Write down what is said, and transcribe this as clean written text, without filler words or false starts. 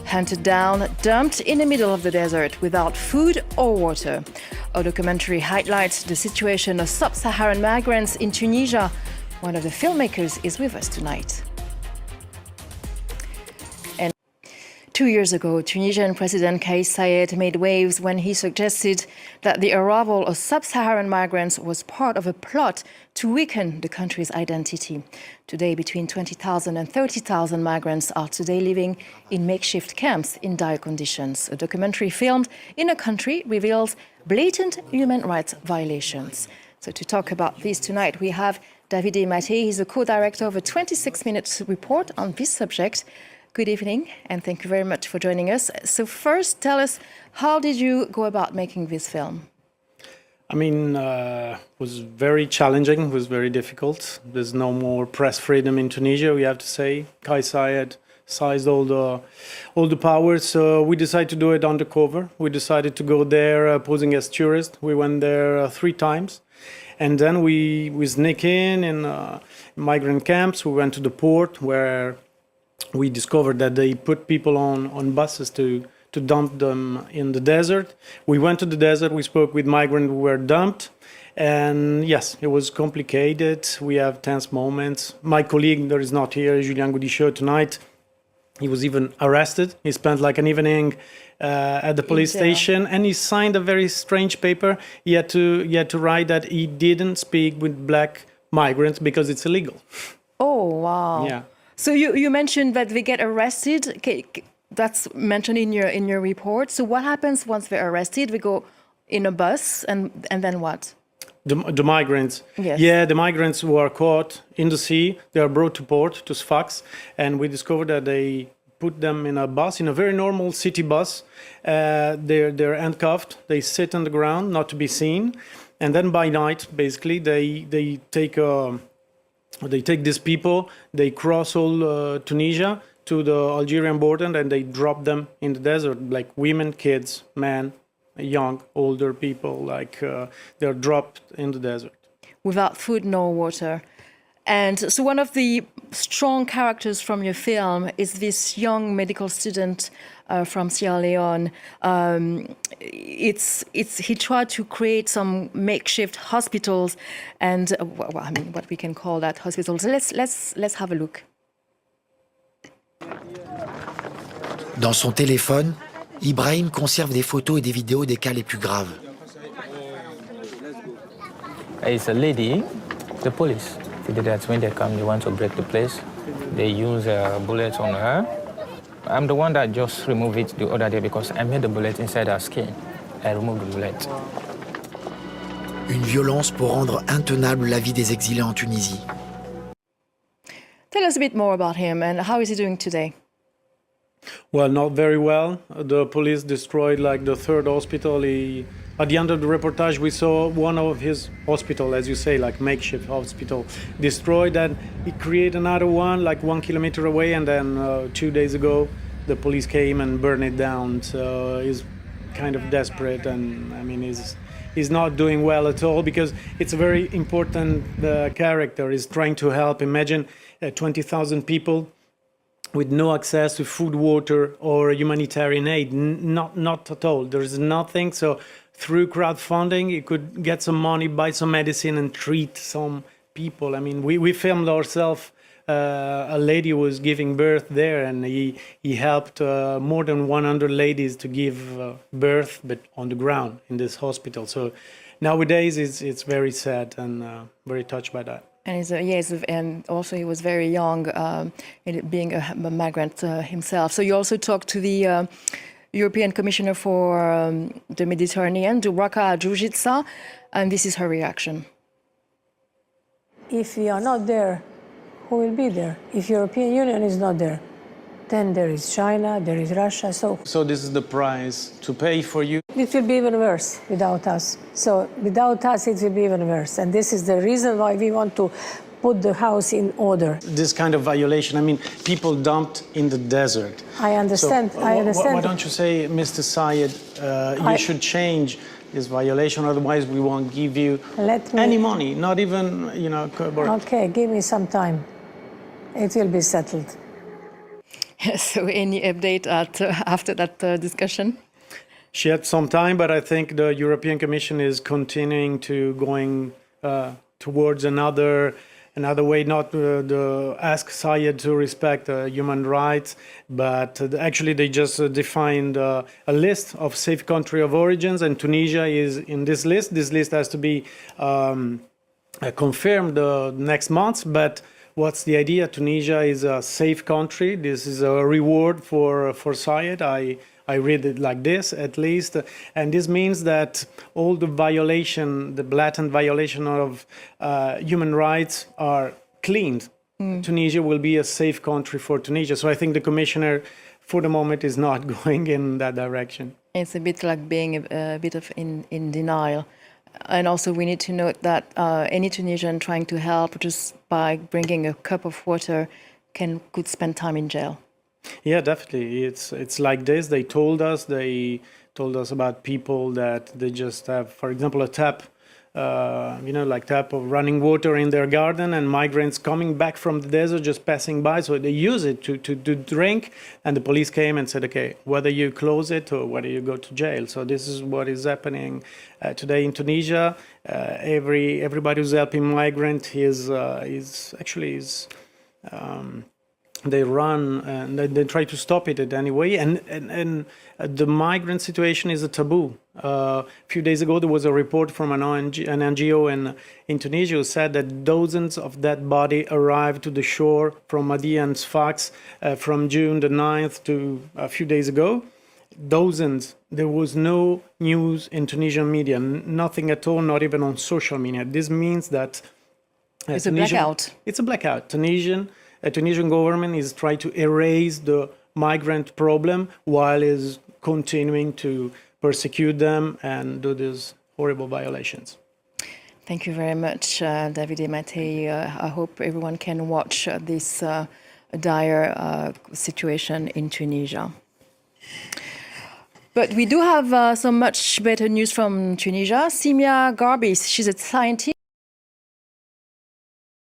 Hunted down, dumped in the middle of the desert without food or water. Our documentary highlights the situation of sub-Saharan migrants in Tunisia. One of the filmmakers is with us tonight. 2 years ago, Tunisian President Kais Saied made waves when he suggested that the arrival of sub-Saharan migrants was part of a plot to weaken the country's identity. Today, between 20,000 and 30,000 migrants are today living in makeshift camps in dire conditions. A documentary filmed in a country reveals blatant human rights violations. So to talk about this tonight, we have Davide Mattei. He's the co-director of a 26-minute report on this subject. Good evening, and thank you very much for joining us. So first, tell us, how did you go about making this film? I mean, it was very challenging, it was very difficult. There's no more press freedom in Tunisia, we have to say. Kais Saied seized all the powers, so we decided to do it undercover. We decided to go there posing as tourists. We went there 3 times. And then we sneak in migrant camps. We went to the port where we discovered that they put people on buses to dump them in the desert. We went to the desert, we spoke with migrants who were dumped. And yes, it was complicated. We have tense moments. My colleague that is not here, Julien Goudichot, tonight, he was even arrested. He spent like an evening at the police station, and he signed a very strange paper. He had to write that he didn't speak with black migrants because it's illegal. Oh, wow. Yeah. So you mentioned that they get arrested. That's mentioned in your report. So what happens once they're arrested? They go in a bus, and then what? The migrants. Yes. Yeah, the migrants who are caught in the sea, they are brought to port, to Sfax, and we discovered that they put them in a bus, in a very normal city bus. They're handcuffed. They sit on the ground, not to be seen, and then by night, basically, they take these people, they cross all Tunisia to the Algerian border, and they drop them in the desert, like women, kids, men, young, older people, like they're dropped in the desert. Without food nor water. And so one of the strong characters from your film is this young medical student from Sierra Leone. He tried to create some makeshift hospitals and I mean, what we can call that hospitals. Let's have a look. Dans son téléphone, Ibrahim conserve des photos et des vidéos des cas les plus graves. It's a lady, the police. That when they come, they want to break the place. They use bullets on her. I'm the one that just removed it the other day because I made the bullet inside her skin. I removed the bullet. Une violence pour rendre intenable la vie des exilés en Tunisie. Tell us a bit more about him and how is he doing today? Well, not very well. The police destroyed like the 3rd hospital. At the end of the reportage, we saw one of his hospital, as you say, like makeshift hospital, destroyed, and he created another one like 1 kilometer away, and then 2 days ago, the police came and burned it down. So he's kind of desperate, and I mean, he's not doing well at all because it's a very important character. He's trying to help. Imagine 20,000 people with no access to food, water, or humanitarian aid. Not at all. There is nothing. So through crowdfunding, you could get some money, buy some medicine, and treat some people. I mean, we filmed ourselves. A lady was giving birth there, and he helped more than 100 ladies to give birth, but on the ground in this hospital. So nowadays, it's very sad and very touched by that. And and also he was very young, being a migrant himself. So you also talked to the European Commissioner for the Mediterranean, Dubraka Djurgica, and this is her reaction. If we are not there, who will be there? If European Union is not there, then there is China, there is Russia. So this is the price to pay for you? It will be even worse without us. So without us, it will be even worse. And this is the reason why we want to put the house in order. This kind of violation, I mean, people dumped in the desert. I understand, so, I understand. Why don't you say, Mr. Saied, you should change this violation, otherwise we won't give you any money, not even, Okay, give me some time. It will be settled. So any update after that discussion? She had some time, but I think the European Commission is continuing to going towards another way, not to ask Sayed to respect human rights, but actually they just defined a list of safe country of origins, and Tunisia is in this list. This list has to be confirmed next month, but what's the idea? Tunisia is a safe country. This is a reward for Sayed. I read it like this, at least. And this means that all the blatant violation of human rights are cleaned. Tunisia will be a safe country for Tunisia. So I think the commissioner, for the moment, is not going in that direction. It's a bit like being a bit of in denial. And also we need to note that any Tunisian trying to help just by bringing a cup of water could spend time in jail. Yeah, definitely. It's like this. They told us about people that they just have, for example, a tap, like tap of running water in their garden, and migrants coming back from the desert just passing by. So they use it to drink, and the police came and said, okay, whether you close it or whether you go to jail. So this is what is happening today in Tunisia. Everybody who's helping migrant they run and they try to stop it in any way. And the migrant situation is a taboo. A few days ago, there was a report from an NGO in Tunisia who said that dozens of dead bodies arrived to the shore from Mahdia and Sfax from June the 9th to a few days ago. Dozens. There was no news in Tunisian media, nothing at all, not even on social media. This means that it's a blackout. It's a blackout. Tunisian government is trying to erase the migrant problem while is continuing to persecute them and do these horrible violations. Thank you very much, Davide Mattei. I hope everyone can watch this dire situation in Tunisia. But we do have some much better news from Tunisia. Simia Garbis, she's a scientist.